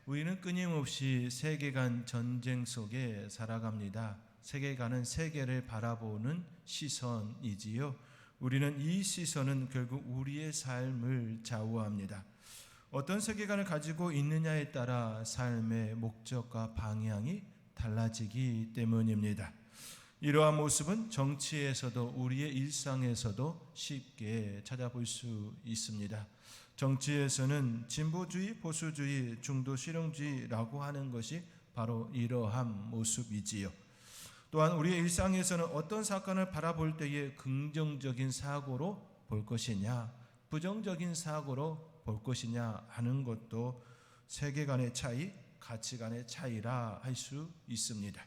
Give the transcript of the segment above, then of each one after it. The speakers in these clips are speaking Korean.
우리는 끊임없이 세계관 전쟁 속에 살아갑니다. 세계관은 세계를 바라보는 시선이지요. 우리는 이 시선은 결국 우리의 삶을 좌우합니다. 어떤 세계관을 가지고 있느냐에 따라 삶의 목적과 방향이 달라지기 때문입니다. 이러한 모습은 정치에서도 우리의 일상에서도 쉽게 찾아볼 수 있습니다. 정치에서는 진보주의, 보수주의, 중도 실용주의라고 하는 것이 바로 이러한 모습이지요. 또한 우리의 일상에서는 어떤 사건을 바라볼 때에 긍정적인 사고로 볼 것이냐, 부정적인 사고로 볼 것이냐 하는 것도 세계관의 차이, 가치관의 차이라 할 수 있습니다.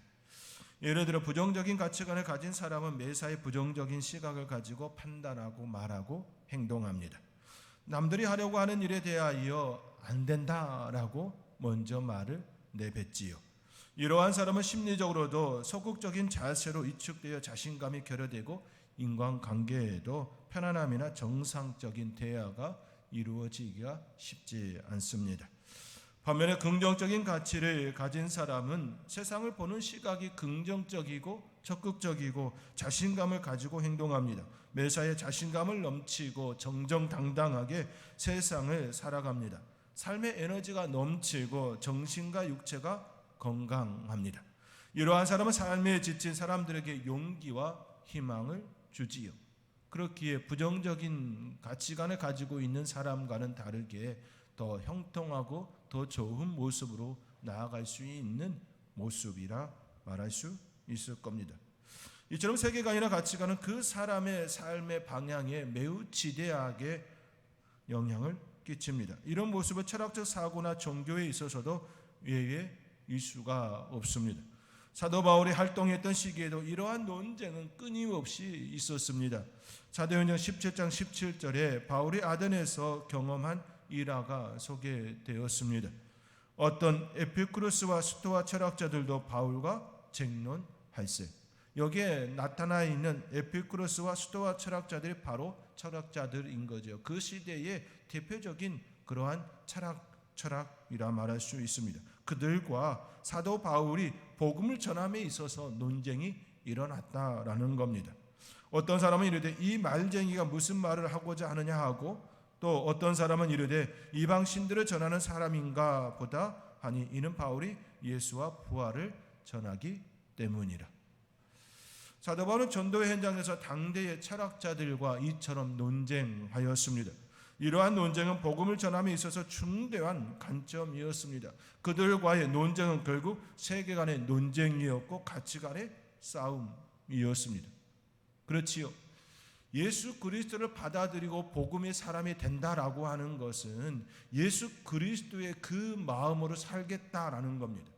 예를 들어 부정적인 가치관을 가진 사람은 매사에 부정적인 시각을 가지고 판단하고 말하고 행동합니다. 남들이 하려고 하는 일에 대하여 안 된다라고 먼저 말을 내뱉지요. 이러한 사람은 심리적으로도 소극적인 자세로 위축되어 자신감이 결여되고 인간관계에도 편안함이나 정상적인 대화가 이루어지기가 쉽지 않습니다. 반면에 긍정적인 가치를 가진 사람은 세상을 보는 시각이 긍정적이고 적극적이고 자신감을 가지고 행동합니다. 매사에 자신감을 넘치고 정정당당하게 세상을 살아갑니다. 삶의 에너지가 넘치고 정신과 육체가 건강합니다. 이러한 사람은 삶에 지친 사람들에게 용기와 희망을 주지요. 그렇기에 부정적인 가치관을 가지고 있는 사람과는 다르게 더 형통하고 더 좋은 모습으로 나아갈 수 있는 모습이라 말할 수 있을 겁니다. 이처럼 세계관이나 가치관은 그 사람의 삶의 방향에 매우 지대하게 영향을 끼칩니다. 이런 모습은 철학적 사고나 종교에 있어서도 예외일 수가 없습니다. 사도 바울이 활동했던 시기에도 이러한 논쟁은 끊임없이 있었습니다. 사도행전 17장 17절에 바울이 아덴에서 경험한 일화가 소개되었습니다. 어떤 에피쿠로스와 스토아 철학자들도 바울과 쟁론할세. 여기에 나타나 있는 에피쿠로스와 스토아 철학자들이 바로 철학자들인 거죠. 그 시대의 대표적인 그러한 철학이라 말할 수 있습니다. 그들과 사도 바울이 복음을 전함에 있어서 논쟁이 일어났다라는 겁니다. 어떤 사람은 이르되 이 말쟁이가 무슨 말을 하고자 하느냐 하고, 또 어떤 사람은 이르되 이방 신들을 전하는 사람인가 보다 하니 이는 바울이 예수와 부활을 전하기 때문이라. 사도 바울은 전도의 현장에서 당대의 철학자들과 이처럼 논쟁하였습니다. 이러한 논쟁은 복음을 전함에 있어서 중대한 관점이었습니다. 그들과의 논쟁은 결국 세계관의 논쟁이었고 가치관의 싸움이었습니다. 그렇지요. 예수 그리스도를 받아들이고 복음의 사람이 된다라고 하는 것은 예수 그리스도의 그 마음으로 살겠다라는 겁니다.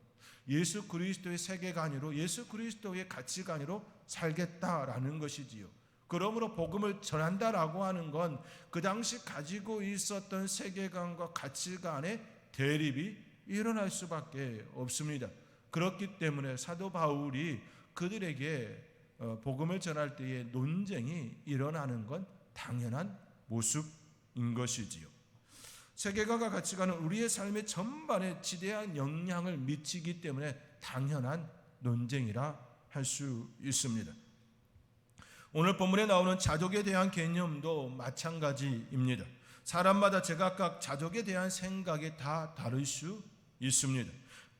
예수 그리스도의 세계관으로, 예수 그리스도의 가치관으로 살겠다라는 것이지요. 그러므로 복음을 전한다라고 하는 건 그 당시 가지고 있었던 세계관과 가치관의 대립이 일어날 수밖에 없습니다. 그렇기 때문에 사도 바울이 그들에게 복음을 전할 때에 논쟁이 일어나는 건 당연한 모습인 것이지요. 세계관과 가치관은 우리의 삶의 전반에 지대한 영향을 미치기 때문에 당연한 논쟁이라 할 수 있습니다. 오늘 본문에 나오는 자족에 대한 개념도 마찬가지입니다. 사람마다 제각각 자족에 대한 생각이 다 다를 수 있습니다.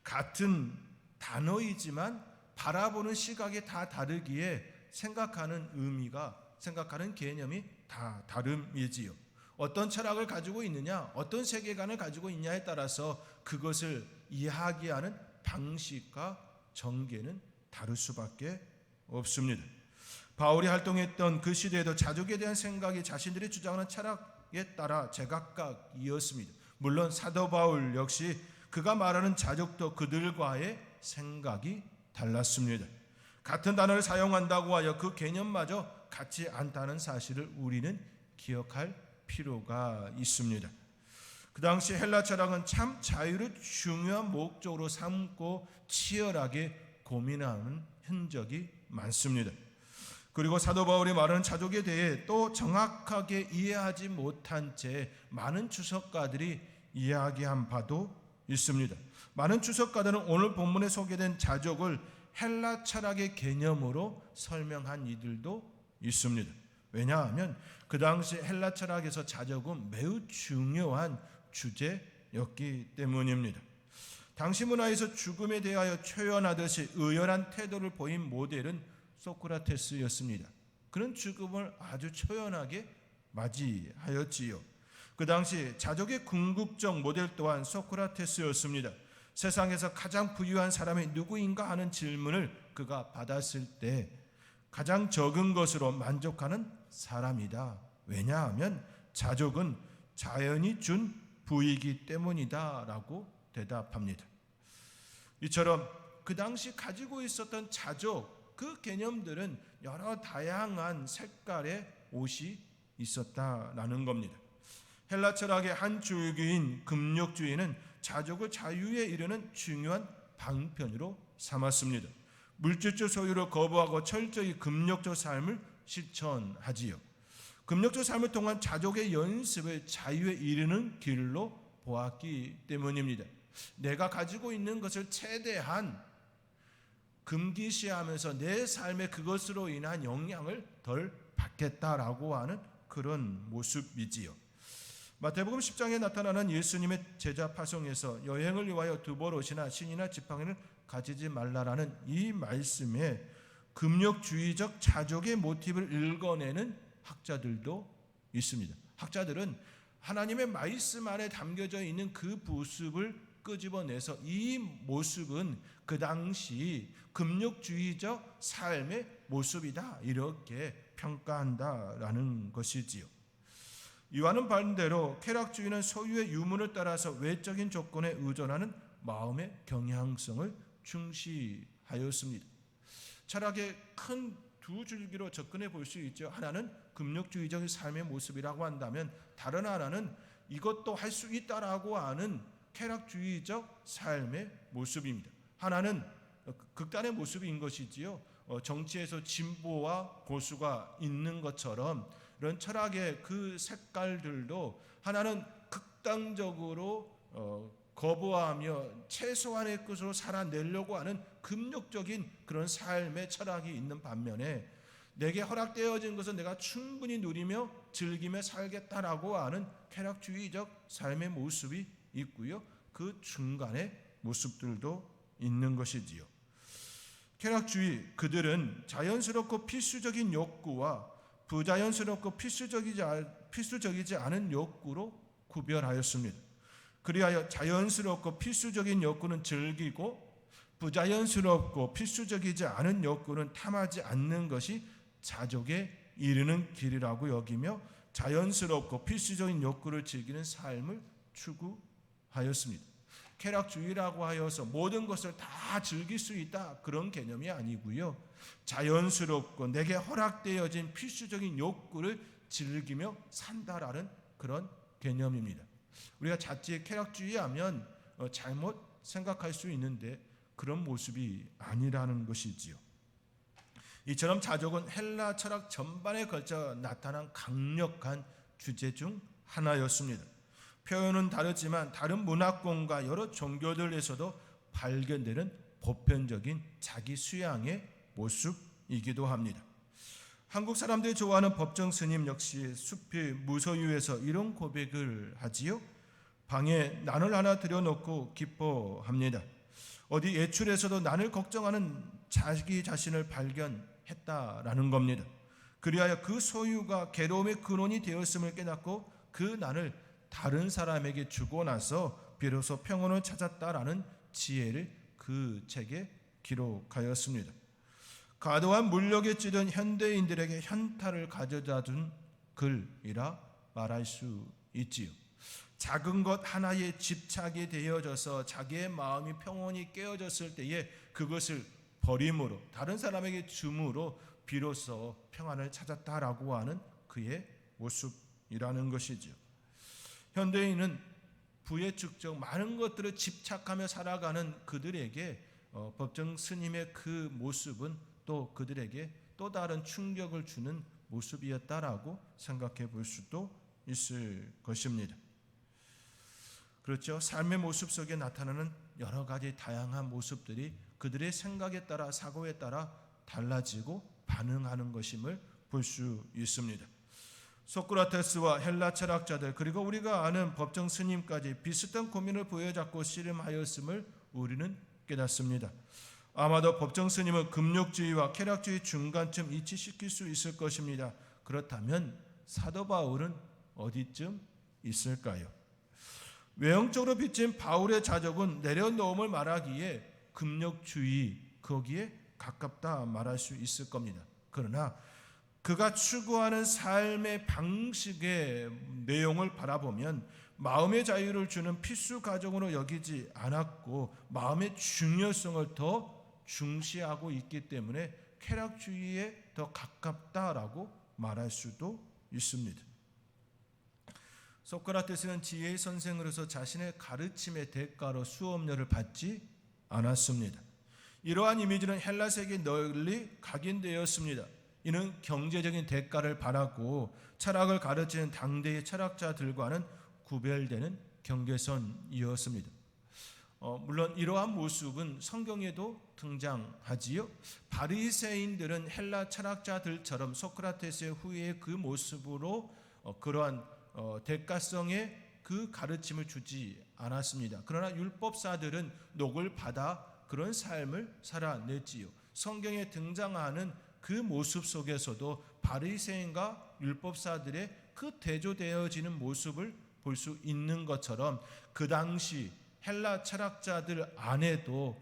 같은 단어이지만 바라보는 시각이 다 다르기에 생각하는 의미가, 생각하는 개념이 다 다름이지요. 어떤 철학을 가지고 있느냐, 어떤 세계관을 가지고 있냐에 따라서 그것을 이야기하는 방식과 전개는 다를 수밖에 없습니다. 바울이 활동했던 그 시대에도 자족에 대한 생각이 자신들이 주장하는 철학에 따라 제각각이었습니다. 물론 사도 바울 역시 그가 말하는 자족도 그들과의 생각이 달랐습니다. 같은 단어를 사용한다고 하여 그 개념마저 같지 않다는 사실을 우리는 기억할 필요가 있습니다. 그 당시 헬라 철학은 참 자유를 중요한 목적으로 삼고 치열하게 고민하는 흔적이 많습니다. 그리고 사도 바울이 말하는 자족에 대해 또 정확하게 이해하지 못한 채 많은 주석가들이 이야기한 바도 있습니다. 많은 주석가들은 오늘 본문에 소개된 자족을 헬라 철학의 개념으로 설명한 이들도 있습니다. 왜냐하면 그 당시 헬라 철학에서 자족은 매우 중요한 주제였기 때문입니다. 당시 문화에서 죽음에 대하여 초연하듯이 의연한 태도를 보인 모델은 소크라테스였습니다. 그런 죽음을 아주 초연하게 맞이하였지요. 그 당시 자족의 궁극적 모델 또한 소크라테스였습니다. 세상에서 가장 부유한 사람이 누구인가 하는 질문을 그가 받았을 때 가장 적은 것으로 만족하는 사람이다. 왜냐하면 자족은 자연이 준 부이기 때문이다 라고 대답합니다. 이처럼 그 당시 가지고 있었던 자족, 그 개념들은 여러 다양한 색깔의 옷이 있었다라는 겁니다. 헬라 철학의 한 줄기인 금욕주의는 자족을 자유에 이르는 중요한 방편으로 삼았습니다. 물질적 소유를 거부하고 철저히 금욕적 삶을 실천하지요. 금욕적 삶을 통한 자족의 연습을 자유에 이르는 길로 보았기 때문입니다. 내가 가지고 있는 것을 최대한 금기시하면서 내 삶에 그것으로 인한 영향을 덜 받겠다라고 하는 그런 모습이지요. 마태복음 10장에 나타나는 예수님의 제자 파송에서 여행을 위하여 두보롯이나 신이나 지팡이를 가지지 말라라는 이 말씀에 금욕주의적 자족의 모티브를 읽어내는 학자들도 있습니다. 학자들은 하나님의 말씀 안에 담겨져 있는 그 모습을 끄집어내서 이 모습은 그 당시 금욕주의적 삶의 모습이다 이렇게 평가한다라는 것이지요. 이와는 반대로 쾌락주의는 소유의 유문을 따라서 외적인 조건에 의존하는 마음의 경향성을 중시하였습니다. 철학의 큰 두 줄기로 접근해 볼 수 있죠. 하나는 금욕주의적 삶의 모습이라고 한다면 다른 하나는 이것도 할 수 있다라고 하는 쾌락주의적 삶의 모습입니다. 하나는 극단의 모습인 것이지요. 정치에서 진보와 보수가 있는 것처럼 이런 철학의 그 색깔들도 하나는 극단적으로 거부하며 최소한의 것으로 살아내려고 하는 금욕적인 그런 삶의 철학이 있는 반면에 내게 허락되어진 것은 내가 충분히 누리며 즐기며 살겠다라고 하는 쾌락주의적 삶의 모습이 있고요. 그 중간의 모습들도 있는 것이지요. 쾌락주의, 그들은 자연스럽고 필수적인 욕구와 부자연스럽고 필수적이지 않은 욕구로 구별하였습니다. 그리하여 자연스럽고 필수적인 욕구는 즐기고 부자연스럽고 필수적이지 않은 욕구는 탐하지 않는 것이 자족에 이르는 길이라고 여기며 자연스럽고 필수적인 욕구를 즐기는 삶을 추구하였습니다. 쾌락주의라고 하여서 모든 것을 다 즐길 수 있다 그런 개념이 아니고요. 자연스럽고 내게 허락되어진 필수적인 욕구를 즐기며 산다라는 그런 개념입니다. 우리가 자칫 쾌락주의하면 잘못 생각할 수 있는데 그런 모습이 아니라는 것이지요. 이처럼 자족은 헬라 철학 전반에 걸쳐 나타난 강력한 주제 중 하나였습니다. 표현은 다르지만 다른 문화권과 여러 종교들에서도 발견되는 보편적인 자기 수양의 모습이기도 합니다. 한국 사람들이 좋아하는 법정 스님 역시 숲의 무소유에서 이런 고백을 하지요. 방에 난을 하나 들여놓고 기뻐합니다. 어디 외출에서도 난을 걱정하는 자기 자신을 발견했다라는 겁니다. 그리하여 그 소유가 괴로움의 근원이 되었음을 깨닫고 그 난을 다른 사람에게 주고 나서 비로소 평온을 찾았다라는 지혜를 그 책에 기록하였습니다. 과도한 물욕에 찌든 현대인들에게 현타를 가져다 준 글이라 말할 수 있지요. 작은 것 하나에 집착이 되어져서 자기의 마음이 평온히 깨어졌을 때에 그것을 버림으로 다른 사람에게 줌으로 비로소 평안을 찾았다라고 하는 그의 모습이라는 것이죠. 현대인은 부의 축적 많은 것들을 집착하며 살아가는 그들에게 법정 스님의 그 모습은 또 그들에게 또 다른 충격을 주는 모습이었다라고 생각해 볼 수도 있을 것입니다. 그렇죠. 삶의 모습 속에 나타나는 여러 가지 다양한 모습들이 그들의 생각에 따라 사고에 따라 달라지고 반응하는 것임을 볼 수 있습니다. 소크라테스와 헬라 철학자들 그리고 우리가 아는 법정 스님까지 비슷한 고민을 부여잡고 씨름하였음을 우리는 깨닫습니다. 아마도 법정 스님은 금욕주의와 쾌락주의 중간쯤 이치시킬 수 있을 것입니다. 그렇다면 사도 바울은 어디쯤 있을까요? 외형적으로 비친 바울의 자적은 내려놓음을 말하기에 금욕주의 거기에 가깝다 말할 수 있을 겁니다. 그러나 그가 추구하는 삶의 방식의 내용을 바라보면 마음의 자유를 주는 필수 가정으로 여기지 않았고 마음의 중요성을 더 중시하고 있기 때문에 쾌락주의에 더 가깝다라고 말할 수도 있습니다. 소크라테스는 지혜의 선생으로서 자신의 가르침의 대가로 수업료를 받지 않았습니다. 이러한 이미지는 헬라 세계에 널리 각인되었습니다. 이는 경제적인 대가를 바라고 철학을 가르치는 당대의 철학자들과는 구별되는 경계선이었습니다. 물론 이러한 모습은 성경에도 등장하지요. 바리새인들은 헬라 철학자들처럼 소크라테스의 후예의 그 모습으로 그러한 대가성의 그 가르침을 주지 않았습니다. 그러나 율법사들은 녹을 받아 그런 삶을 살아냈지요. 성경에 등장하는 그 모습 속에서도 바리새인과 율법사들의 그 대조되어지는 모습을 볼 수 있는 것처럼 그 당시 헬라 철학자들 안에도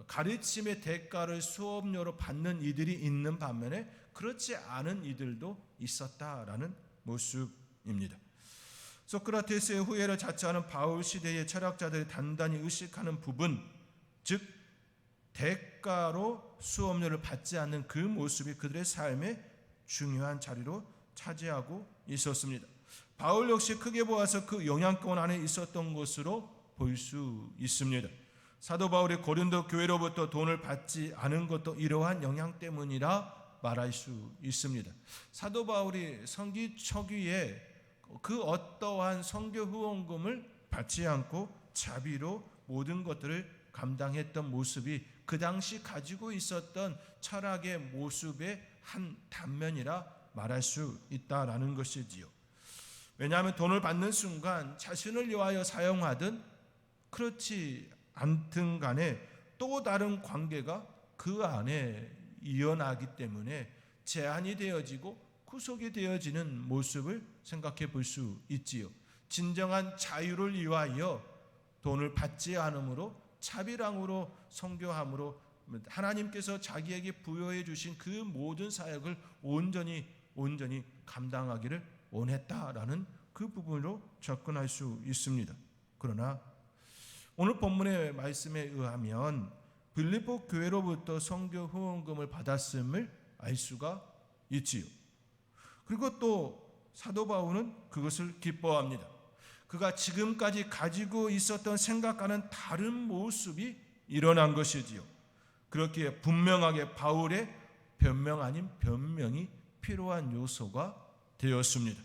가르침의 대가를 수업료로 받는 이들이 있는 반면에 그렇지 않은 이들도 있었다라는 모습입니다. 소크라테스의 후예를 자처하는 바울 시대의 철학자들이 단단히 의식하는 부분, 즉 대가로 수업료를 받지 않는 그 모습이 그들의 삶의 중요한 자리로 차지하고 있었습니다. 바울 역시 크게 보아서 그 영향권 안에 있었던 것으로 볼 수 있습니다. 사도 바울이 고린도 교회로부터 돈을 받지 않은 것도 이러한 영향 때문이라 말할 수 있습니다. 사도 바울이 성기 초기에 그 어떠한 선교 후원금을 받지 않고 자비로 모든 것들을 감당했던 모습이 그 당시 가지고 있었던 철학의 모습의 한 단면이라 말할 수 있다라는 것이지요. 왜냐하면 돈을 받는 순간 자신을 위하여 사용하든 그렇지 않든 간에 또 다른 관계가 그 안에 이어나기 때문에 제한이 되어지고 구속이 되어지는 모습을 생각해 볼 수 있지요. 진정한 자유를 위하여 돈을 받지 않으므로 자비랑으로 선교함으로 하나님께서 자기에게 부여해 주신 그 모든 사역을 온전히 감당하기를 원했다라는 그 부분으로 접근할 수 있습니다. 그러나 오늘 본문의 말씀에 의하면 빌립보 교회로부터 선교 후원금을 받았음을 알 수가 있지요. 그리고 또 사도 바울은 그것을 기뻐합니다. 그가 지금까지 가지고 있었던 생각과는 다른 모습이 일어난 것이지요. 그렇기에 분명하게 바울의 변명 아닌 변명이 필요한 요소가 되었습니다.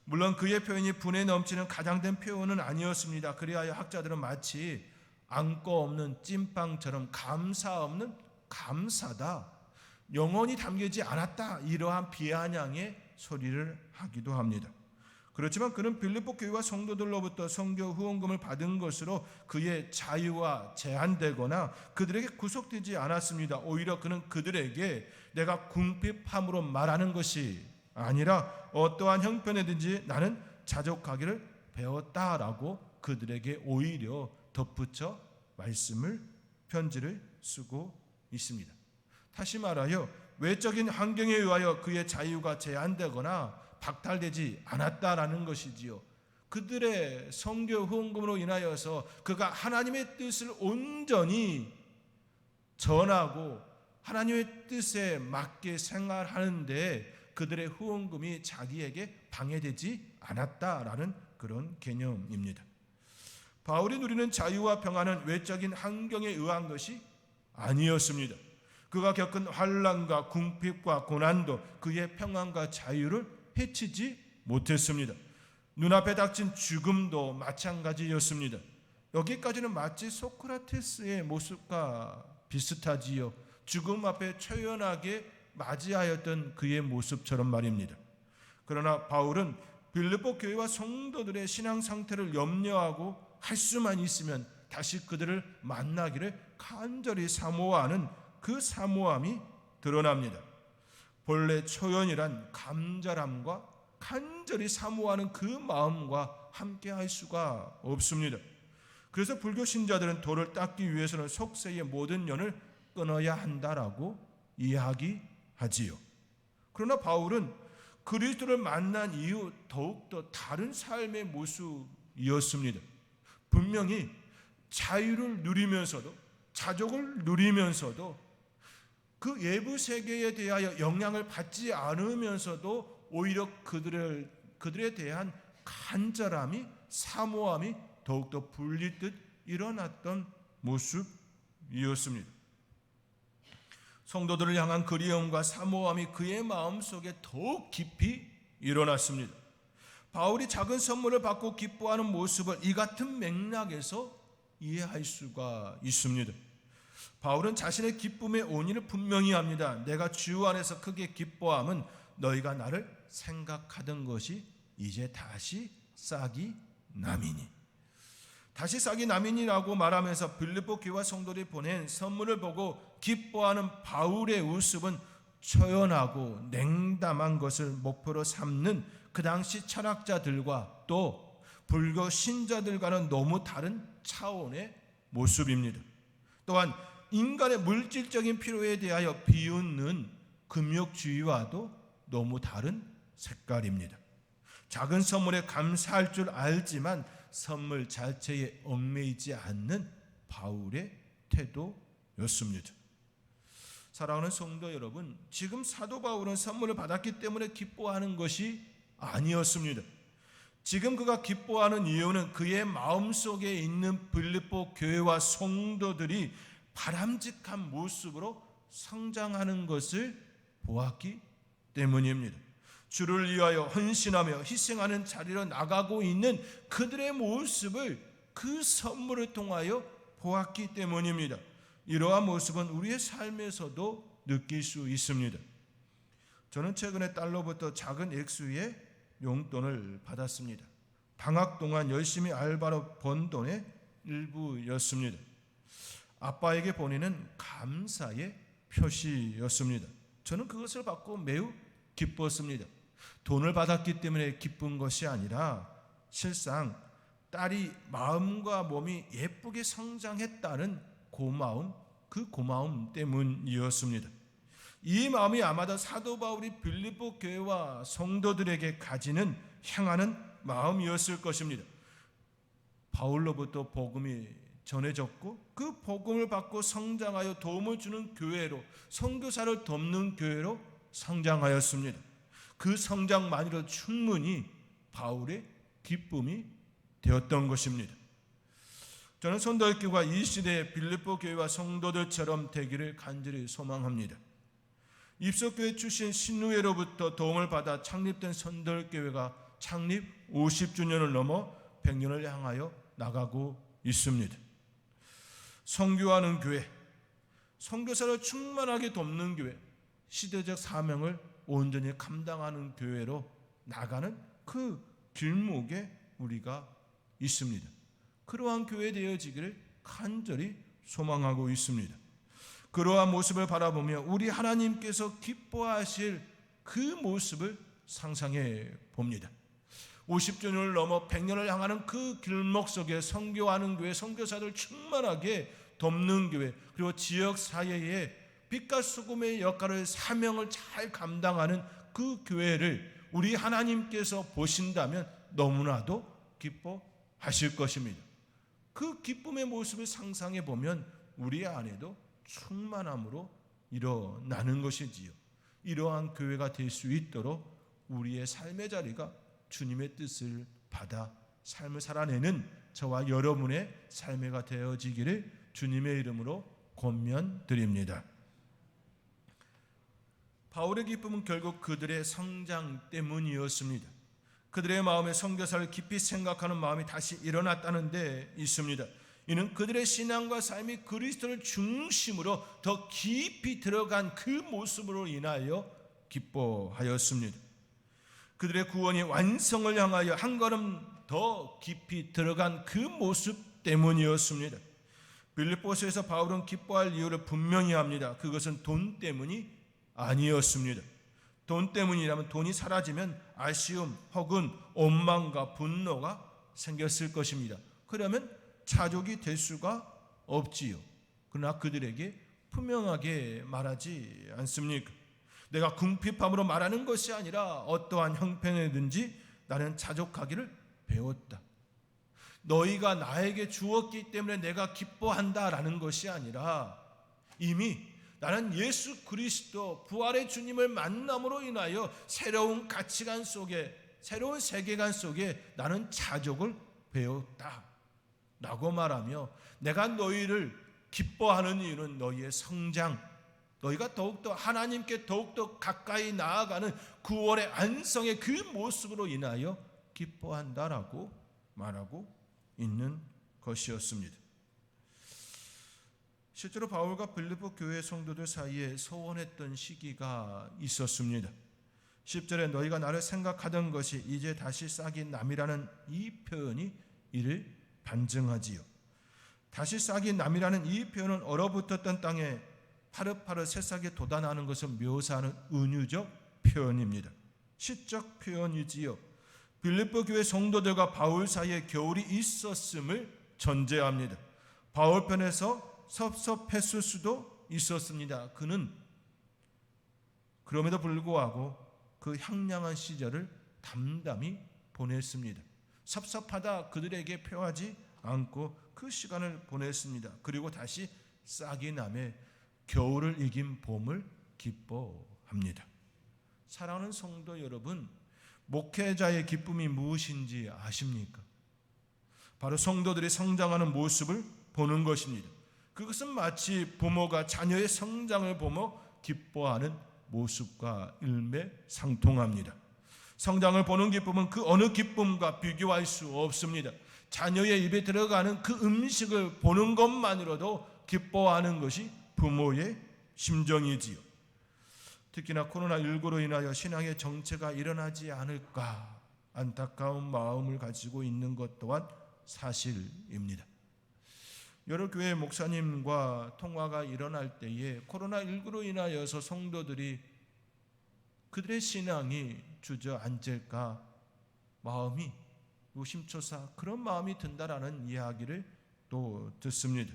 물론 그의 표현이 분에 넘치는 가장된 표현은 아니었습니다. 그리하여 학자들은 마치 안고 없는 찐빵처럼 감사 없는 감사다, 영혼이 담기지 않았다, 이러한 비아냥의 소리를 하기도 합니다. 그렇지만 그는 빌립보 교회와 성도들로부터 선교 후원금을 받은 것으로 그의 자유와 제한되거나 그들에게 구속되지 않았습니다. 오히려 그는 그들에게 내가 궁핍함으로 말하는 것이 아니라 어떠한 형편이든지 나는 자족하기를 배웠다라고 그들에게 오히려 덧붙여 편지를 쓰고 있습니다. 다시 말하여 외적인 환경에 의하여 그의 자유가 제한되거나 박탈되지 않았다라는 것이지요. 그들의 선교 후원금으로 인하여서 그가 하나님의 뜻을 온전히 전하고 하나님의 뜻에 맞게 생활하는데 그들의 후원금이 자기에게 방해되지 않았다라는 그런 개념입니다. 바울이 누리는 자유와 평안은 외적인 환경에 의한 것이 아니었습니다. 그가 겪은 환난과 궁핍과 고난도 그의 평안과 자유를 해치지 못했습니다. 눈앞에 닥친 죽음도 마찬가지였습니다. 여기까지는 마치 소크라테스의 모습과 비슷하지요. 죽음 앞에 초연하게 맞이하였던 그의 모습처럼 말입니다. 그러나 바울은 빌립보 교회와 성도들의 신앙 상태를 염려하고 할 수만 있으면 다시 그들을 만나기를 간절히 사모하는 그 사모함이 드러납니다. 본래 초연이란 간절함과 간절히 사모하는 그 마음과 함께 할 수가 없습니다. 그래서 불교 신자들은 도를 닦기 위해서는 속세의 모든 연을 끊어야 한다라고 이야기하지요. 그러나 바울은 그리스도를 만난 이후 더욱더 다른 삶의 모습이었습니다. 분명히 자유를 누리면서도, 자족을 누리면서도, 그 외부 세계에 대하여 영향을 받지 않으면서도 오히려 그들에 대한 간절함이, 사모함이 더욱더 불리듯 일어났던 모습이었습니다. 성도들을 향한 그리움과 사모함이 그의 마음속에 더욱 깊이 일어났습니다. 바울이 작은 선물을 받고 기뻐하는 모습을 이 같은 맥락에서 이해할 수가 있습니다. 바울은 자신의 기쁨의 원인을 분명히 합니다. 내가 주 안에서 크게 기뻐함은 너희가 나를 생각하던 것이 이제 다시 싹이 남이니. 다시 싹이 남이니라고 말하면서 빌립보 교회와 성도들이 보낸 선물을 보고 기뻐하는 바울의 모습은 초연하고 냉담한 것을 목표로 삼는 그 당시 철학자들과 또 불교 신자들과는 너무 다른 차원의 모습입니다. 또한 인간의 물질적인 필요에 대하여 비웃는 금욕주의와도 너무 다른 색깔입니다. 작은 선물에 감사할 줄 알지만 선물 자체에 얽매이지 않는 바울의 태도였습니다. 사랑하는 성도 여러분, 지금 사도 바울은 선물을 받았기 때문에 기뻐하는 것이 아니었습니다. 지금 그가 기뻐하는 이유는 그의 마음속에 있는 빌립보 교회와 성도들이 바람직한 모습으로 성장하는 것을 보았기 때문입니다. 주를 위하여 헌신하며 희생하는 자리로 나가고 있는 그들의 모습을 그 선물을 통하여 보았기 때문입니다. 이러한 모습은 우리의 삶에서도 느낄 수 있습니다. 저는 최근에 딸로부터 작은 액수의 용돈을 받았습니다. 방학 동안 열심히 알바로 번 돈의 일부였습니다. 아빠에게 보내는 감사의 표시였습니다. 저는 그것을 받고 매우 기뻤습니다. 돈을 받았기 때문에 기쁜 것이 아니라 실상 딸이 마음과 몸이 예쁘게 성장했다는 고마움, 그 고마움 때문이었습니다. 이 마음이 아마도 사도 바울이 빌립보 교회와 성도들에게 향하는 마음이었을 것입니다. 바울로부터 복음이 전해졌고 그 복음을 받고 성장하여 도움을 주는 교회로, 선교사를 돕는 교회로 성장하였습니다. 그 성장만으로 충분히 바울의 기쁨이 되었던 것입니다. 저는 선도교회가 이 시대의 빌립보 교회와 성도들처럼 되기를 간절히 소망합니다. 입석교회 출신 신우회로부터 도움을 받아 창립된 선도교회가 창립 50주년을 넘어 100년을 향하여 나가고 있습니다. 선교하는 교회, 선교사를 충만하게 돕는 교회, 시대적 사명을 온전히 감당하는 교회로 나가는 그 길목에 우리가 있습니다. 그러한 교회 되어지기를 간절히 소망하고 있습니다. 그러한 모습을 바라보며 우리 하나님께서 기뻐하실 그 모습을 상상해 봅니다. 50주년을 넘어 100년을 향하는 그 길목 속에 선교하는 교회, 선교사들 충만하게 돕는 교회, 그리고 지역 사회에 빛과 소금의 역할을, 사명을 잘 감당하는 그 교회를 우리 하나님께서 보신다면 너무나도 기뻐하실 것입니다. 그 기쁨의 모습을 상상해 보면 우리 안에도 충만함으로 일어나는 것이지요. 이러한 교회가 될 수 있도록 우리의 삶의 자리가 주님의 뜻을 받아 삶을 살아내는 저와 여러분의 삶회가 되어지기를 주님의 이름으로 권면드립니다. 바울의 기쁨은 결국 그들의 성장 때문이었습니다. 그들의 마음에 선교사를 깊이 생각하는 마음이 다시 일어났다는 데 있습니다. 이는 그들의 신앙과 삶이 그리스도를 중심으로 더 깊이 들어간 그 모습으로 인하여 기뻐하였습니다. 그들의 구원이 완성을 향하여 한 걸음 더 깊이 들어간 그 모습 때문이었습니다. 빌립보서에서 바울은 기뻐할 이유를 분명히 합니다. 그것은 돈 때문이 아니었습니다. 돈 때문이라면 돈이 사라지면 아쉬움 혹은 원망과 분노가 생겼을 것입니다. 그러면 자족이 될 수가 없지요. 그러나 그들에게 분명하게 말하지 않습니까? 내가 궁핍함으로 말하는 것이 아니라 어떠한 형편이든지 나는 자족하기를 배웠다. 너희가 나에게 주었기 때문에 내가 기뻐한다라는 것이 아니라 이미 나는 예수 그리스도 부활의 주님을 만남으로 인하여 새로운 가치관 속에, 새로운 세계관 속에 나는 자족을 배웠다 라고 말하며, 내가 너희를 기뻐하는 이유는 너희의 성장, 너희가 더욱더 하나님께 더욱더 가까이 나아가는 구원의 안성의 그 모습으로 인하여 기뻐한다라고 말하고 있는 것이었습니다. 실제로 바울과 빌립보 교회 성도들 사이에 소원했던 시기가 있었습니다. 10절에 너희가 나를 생각하던 것이 이제 다시 싹이 남이라는 이 표현이 이를 반증하지요. 다시 싹이 남이라는 이 표현은 얼어붙었던 땅에 파릇파릇 새싹이 돋아나는 것을 묘사하는 은유적 표현입니다. 시적 표현이지요. 빌립보 교회 성도들과 바울 사이에 겨울이 있었음을 전제합니다. 바울 편에서 섭섭했을 수도 있었습니다. 그는 그럼에도 불구하고 그 향량한 시절을 담담히 보냈습니다. 섭섭하다 그들에게 표하지 않고 그 시간을 보냈습니다. 그리고 다시 싹이 남에 겨울을 이긴 봄을 기뻐합니다. 사랑하는 성도 여러분, 목회자의 기쁨이 무엇인지 아십니까? 바로 성도들이 성장하는 모습을 보는 것입니다. 그것은 마치 부모가 자녀의 성장을 보며 기뻐하는 모습과 일맥상통합니다. 성장을 보는 기쁨은 그 어느 기쁨과 비교할 수 없습니다. 자녀의 입에 들어가는 그 음식을 보는 것만으로도 기뻐하는 것이 부모의 심정이지요. 특히나 코로나19로 인하여 신앙의 정체가 일어나지 않을까 안타까운 마음을 가지고 있는 것 또한 사실입니다. 여러 교회 목사님과 통화가 일어날 때에 코로나19로 인하여서 성도들이 그들의 신앙이 주저앉을까 마음이 노심초사 그런 마음이 든다라는 이야기를 또 듣습니다.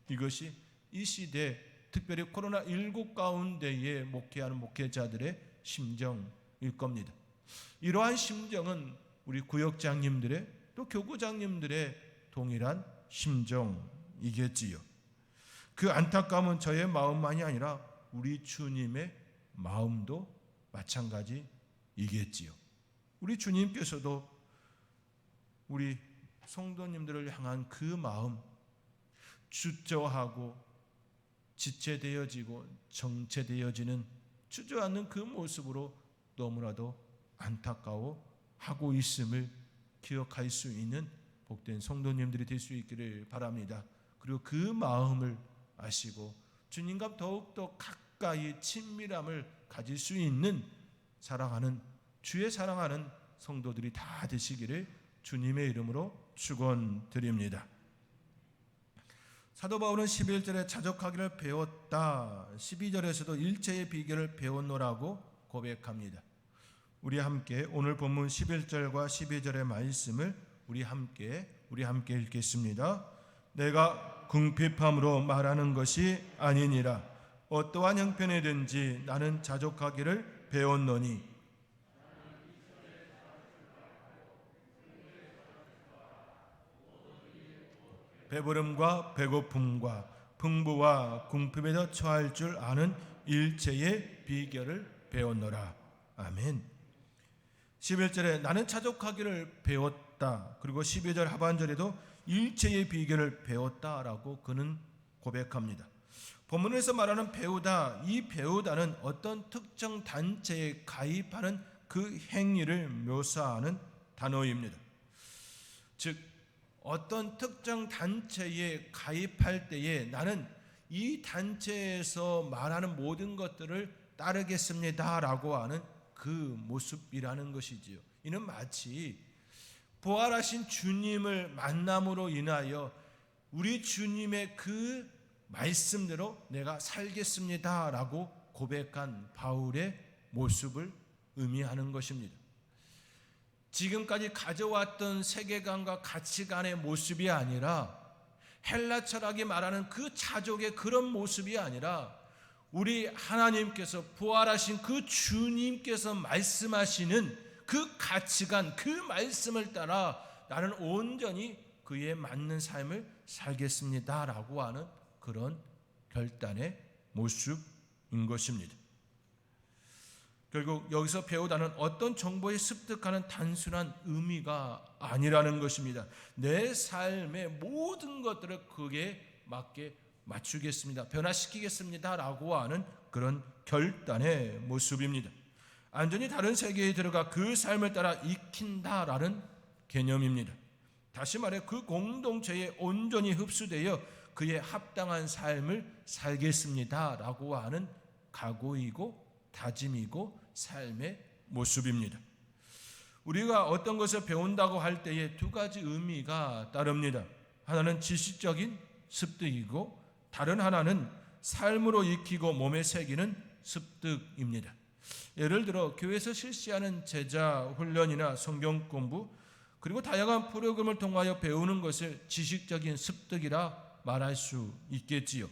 이것이 이 시대 특별히 코로나19 가운데에 목회하는 목회자들의 심정일 겁니다. 이러한 심정은 우리 구역장님들의 또 교구장님들의 동일한 심정이겠지요. 그 안타까움은 저의 마음만이 아니라 우리 주님의 마음도 마찬가지이겠지요. 우리 주님께서도 우리 성도님들을 향한 그 마음, 주저하고 지체되어지고 정체되어지는 주저앉는 그 모습으로 너무나도 안타까워하고 있음을 기억할 수 있는 복된 성도님들이 될 수 있기를 바랍니다. 그리고 그 마음을 아시고 주님과 더욱더 가까이 친밀함을 가질 수 있는 사랑하는 주의 사랑하는 성도들이 다 되시기를 주님의 이름으로 축원드립니다. 사도 바울은 11절에 자족하기를 배웠다, 12절에서도 일체의 비결을 배웠노라고 고백합니다. 우리 함께 오늘 본문 11절과 12절의 말씀을 우리 함께 읽겠습니다. 내가 궁핍함으로 말하는 것이 아니니라. 어떠한 형편이든지 나는 자족하기를 배웠노니 배부름과 배고픔과 풍부와 궁핍에도 처할 줄 아는 일체의 비결을 배웠노라. 아멘. 11절에 나는 자족하기를 배웠다. 그리고 12절 하반절에도 일체의 비결을 배웠다라고 그는 고백합니다. 본문에서 말하는 배우다, 이 배우다는 어떤 특정 단체에 가입하는 그 행위를 묘사하는 단어입니다. 즉 어떤 특정 단체에 가입할 때에 나는 이 단체에서 말하는 모든 것들을 따르겠습니다라고 하는 그 모습이라는 것이지요. 이는 마치 부활하신 주님을 만남으로 인하여 우리 주님의 그 말씀대로 내가 살겠습니다라고 고백한 바울의 모습을 의미하는 것입니다. 지금까지 가져왔던 세계관과 가치관의 모습이 아니라 헬라 철학이 말하는 그 자족의 그런 모습이 아니라 우리 하나님께서 부활하신 그 주님께서 말씀하시는 그 가치관, 그 말씀을 따라 나는 온전히 그에 맞는 삶을 살겠습니다라고 하는 그런 결단의 모습인 것입니다. 결국 여기서 배우다는 어떤 정보에 습득하는 단순한 의미가 아니라는 것입니다. 내 삶의 모든 것들을 그게 맞게 맞추겠습니다. 변화시키겠습니다. 라고 하는 그런 결단의 모습입니다. 완전히 다른 세계에 들어가 그 삶을 따라 익힌다라는 개념입니다. 다시 말해 그 공동체에 온전히 흡수되어 그에 합당한 삶을 살겠습니다. 라고 하는 각오이고 다짐이고 삶의 모습입니다. 우리가 어떤 것을 배운다고 할 때에 두 가지 의미가 따릅니다. 하나는 지식적인 습득이고 다른 하나는 삶으로 익히고 몸에 새기는 습득입니다. 예를 들어 교회에서 실시하는 제자 훈련이나 성경 공부 그리고 다양한 프로그램을 통하여 배우는 것을 지식적인 습득이라 말할 수 있겠지요.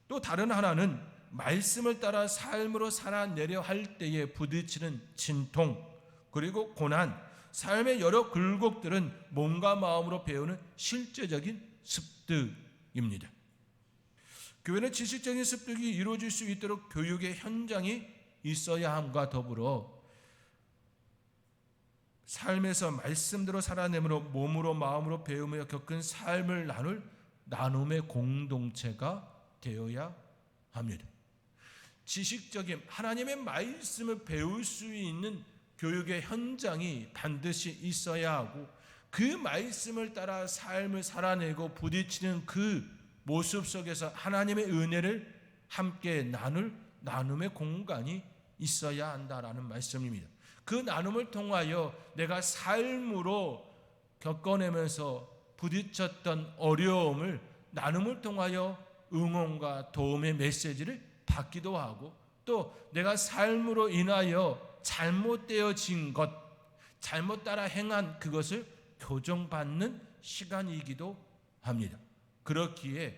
또 다른 하나는 말씀을 따라 삶으로 살아내려 할 때에 부딪히는 진통 그리고 고난, 삶의 여러 굴곡들은 몸과 마음으로 배우는 실제적인 습득입니다. 교회는 지식적인 습득이 이루어질 수 있도록 교육의 현장이 있어야 함과 더불어 삶에서 말씀대로 살아내므로 몸으로 마음으로 배우며 겪은 삶을 나눌 나눔의 공동체가 되어야 합니다. 지식적인 하나님의 말씀을 배울 수 있는 교육의 현장이 반드시 있어야 하고 그 말씀을 따라 삶을 살아내고 부딪히는 그 모습 속에서 하나님의 은혜를 함께 나눌 나눔의 공간이 있어야 한다라는 말씀입니다. 그 나눔을 통하여 내가 삶으로 겪어내면서 부딪혔던 어려움을 나눔을 통하여 응원과 도움의 메시지를 받기도 하고 또 내가 삶으로 인하여 잘못되어진 것, 잘못 따라 행한 그것을 교정받는 시간이기도 합니다. 그렇기에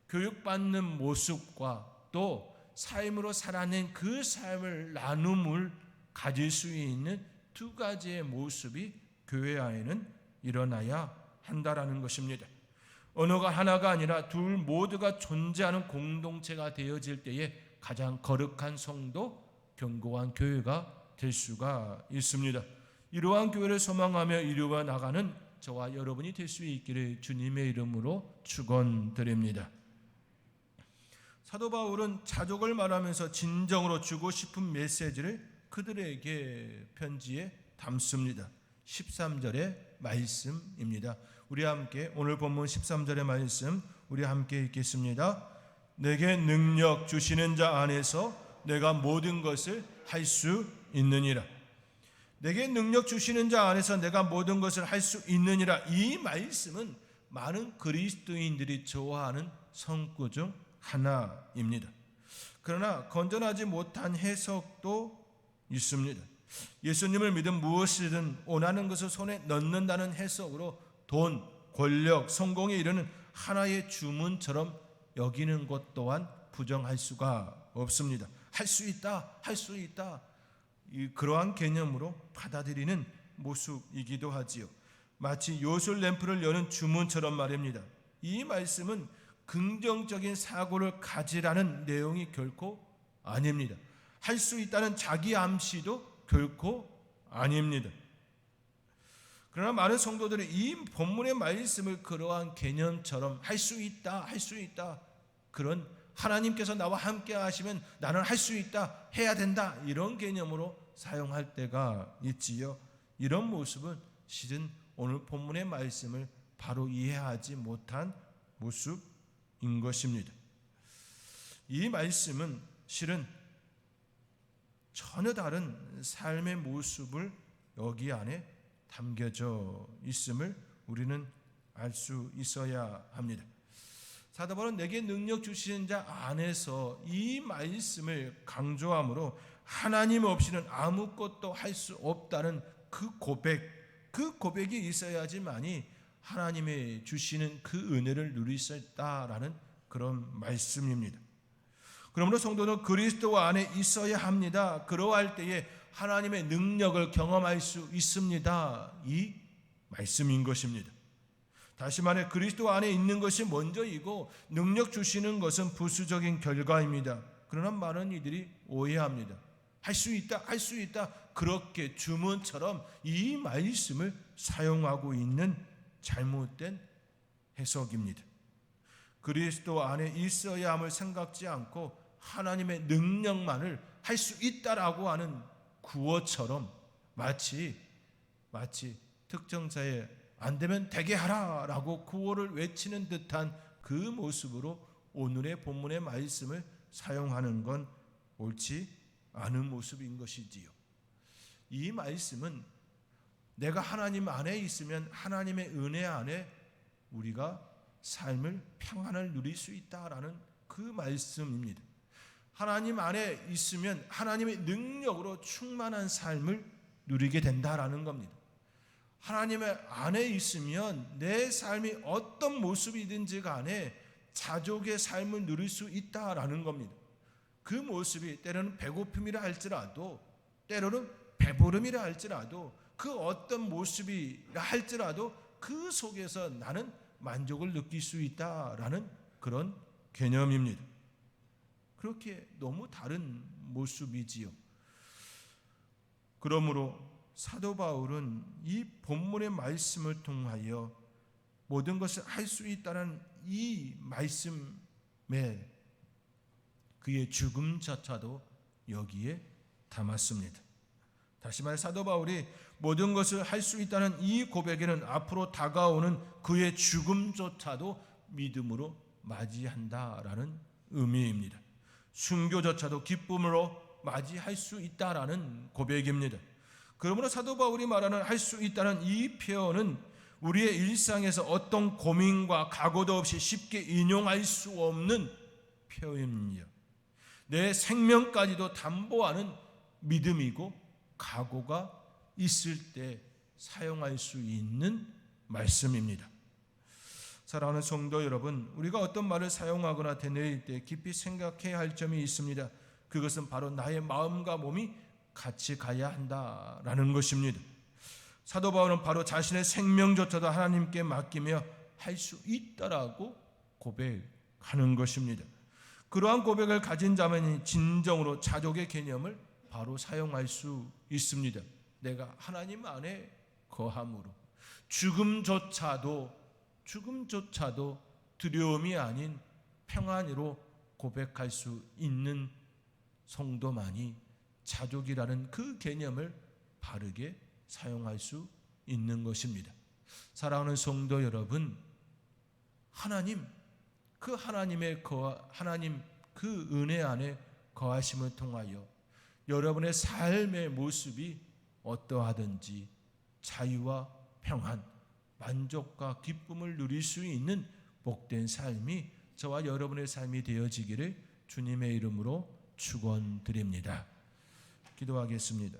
교육받는 모습과 또 삶으로 살아낸 그 삶을 나눔을 가질 수 있는 두 가지의 모습이 교회 안에는 일어나야 한다라는 것입니다. 언어가 하나가 아니라 둘 모두가 존재하는 공동체가 되어질 때에 가장 거룩한 성도, 견고한 교회가 될 수가 있습니다. 이러한 교회를 소망하며 이루어 나가는 저와 여러분이 될 수 있기를 주님의 이름으로 축원드립니다. 사도 바울은 자족을 말하면서 진정으로 주고 싶은 메시지를 그들에게 편지에 담습니다. 13절의 말씀입니다. 우리 함께 오늘 본문 13절의 말씀 우리 함께 읽겠습니다. 내게 능력 주시는 자 안에서 내가 모든 것을 할 수 있느니라. 내게 능력 주시는 자 안에서 내가 모든 것을 할 수 있느니라. 이 말씀은 많은 그리스도인들이 좋아하는 성구 중 하나입니다. 그러나 건전하지 못한 해석도 있습니다. 예수님을 믿은 무엇이든 원하는 것을 손에 넣는다는 해석으로 돈, 권력, 성공에 이르는 하나의 주문처럼 여기는 것 또한 부정할 수가 없습니다. 할 수 있다, 할 수 있다. 그러한 개념으로 받아들이는 모습이기도 하지요. 마치 요술 램프를 여는 주문처럼 말입니다. 이 말씀은 긍정적인 사고를 가지라는 내용이 결코 아닙니다. 할 수 있다는 자기 암시도 결코 아닙니다. 그러나 많은 성도들이 이 본문의 말씀을 그러한 개념처럼 할 수 있다, 할 수 있다, 그런 하나님께서 나와 함께 하시면 나는 할 수 있다, 해야 된다, 이런 개념으로 사용할 때가 있지요. 이런 모습은 실은 오늘 본문의 말씀을 바로 이해하지 못한 모습인 것입니다. 이 말씀은 실은 전혀 다른 삶의 모습을 여기 안에 담겨져 있음을 우리는 알 수 있어야 합니다. 사도 바울은 내게 능력 주시는 자 안에서 이 말씀을 강조함으로 하나님 없이는 아무것도 할 수 없다는 그 고백이 있어야지만이 하나님의 주시는 그 은혜를 누릴 수 있다라는 그런 말씀입니다. 그러므로 성도는 그리스도 안에 있어야 합니다. 그러할 때에 하나님의 능력을 경험할 수 있습니다. 이 말씀인 것입니다. 다시 말해 그리스도 안에 있는 것이 먼저이고 능력 주시는 것은 부수적인 결과입니다. 그러나 많은 이들이 오해합니다. 할 수 있다 그렇게 주문처럼 이 말씀을 사용하고 있는 잘못된 해석입니다. 그리스도 안에 있어야 함을 생각지 않고 하나님의 능력만을 할 수 있다라고 하는 구호처럼 마치 특정자의 안 되면 되게 하라라고 구호를 외치는 듯한 그 모습으로 오늘의 본문의 말씀을 사용하는 건 옳지 않은 모습인 것이지요. 이 말씀은 내가 하나님 안에 있으면 하나님의 은혜 안에 우리가 삶을 평안을 누릴 수 있다라는 그 말씀입니다. 하나님 안에 있으면 하나님의 능력으로 충만한 삶을 누리게 된다라는 겁니다. 하나님 안에 있으면 내 삶이 어떤 모습이든지 간에 자족의 삶을 누릴 수 있다라는 겁니다. 그 모습이 때로는 배고픔이라 할지라도 때로는 배부름이라 할지라도 그 어떤 모습이라 할지라도 그 속에서 나는 만족을 느낄 수 있다라는 그런 개념입니다. 그렇게 너무 다른 모습이지요. 그러므로 사도 바울은 이 본문의 말씀을 통하여 모든 것을 할 수 있다는 이 말씀에 그의 죽음조차도 여기에 담았습니다. 다시 말해 사도 바울이 모든 것을 할 수 있다는 이 고백에는 앞으로 다가오는 그의 죽음조차도 믿음으로 맞이한다라는 의미입니다. 순교조차도 기쁨으로 맞이할 수 있다라는 고백입니다. 그러므로 사도 바울이 말하는 할 수 있다는 이 표현은 우리의 일상에서 어떤 고민과 각오도 없이 쉽게 인용할 수 없는 표현입니다. 내 생명까지도 담보하는 믿음이고 각오가 있을 때 사용할 수 있는 말씀입니다. 사랑하는 성도 여러분, 우리가 어떤 말을 사용하거나 되뇌일 때 깊이 생각해야 할 점이 있습니다. 그것은 바로 나의 마음과 몸이 같이 가야 한다라는 것입니다. 사도 바울은 바로 자신의 생명조차도 하나님께 맡기며 할 수 있다라고 고백하는 것입니다. 그러한 고백을 가진 자만이 진정으로 자족의 개념을 바로 사용할 수 있습니다. 내가 하나님 안에 거함으로 죽음조차도 두려움이 아닌 평안으로 고백할 수 있는 성도만이 자족이라는 그 개념을 바르게 사용할 수 있는 것입니다. 사랑하는 성도 여러분, 하나님 그 은혜 안에 거하심을 통하여 여러분의 삶의 모습이 어떠하든지 자유와 평안, 만족과 기쁨을 누릴 수 있는 복된 삶이 저와 여러분의 삶이 되어지기를 주님의 이름으로 축원드립니다. 기도하겠습니다.